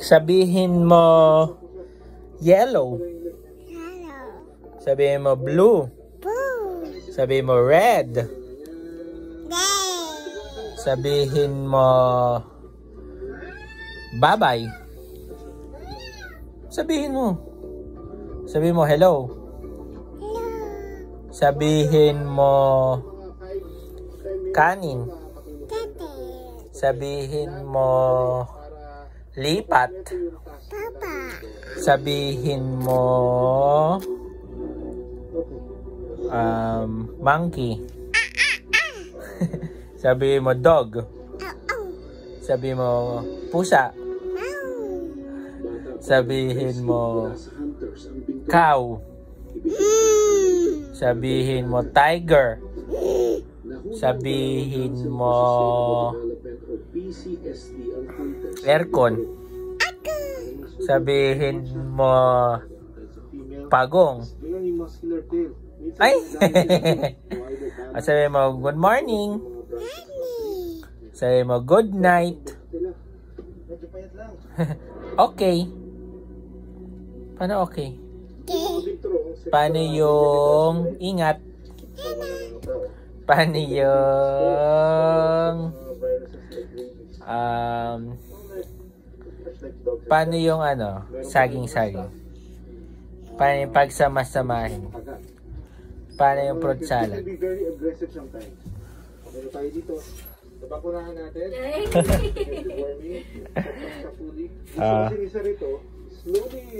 Sabihin mo yellow. Sabihin mo blue. Sabihin mo red. Sabihin mo bye-bye. Sabihin mo. Sabihin mo hello. Sabihin mo kanin. Sabihin mo lipat. Sabihin mo monkey. Sabihin mo dog. Sabihin mo pusa. Sabihin mo cow. Sabihin mo tiger. Sabihin mo aircon. Sabihin mo pagong. Ay! Sabihin mo good morning. Sabihin mo good night. Okay. Paano okay? Paano yung ingat? Paano yung paano yung ano, saging-saging? Paano yung pagsama-samahin? Paano yung fruit salad? Meron tayo dito. Bakunahan natin. Slowly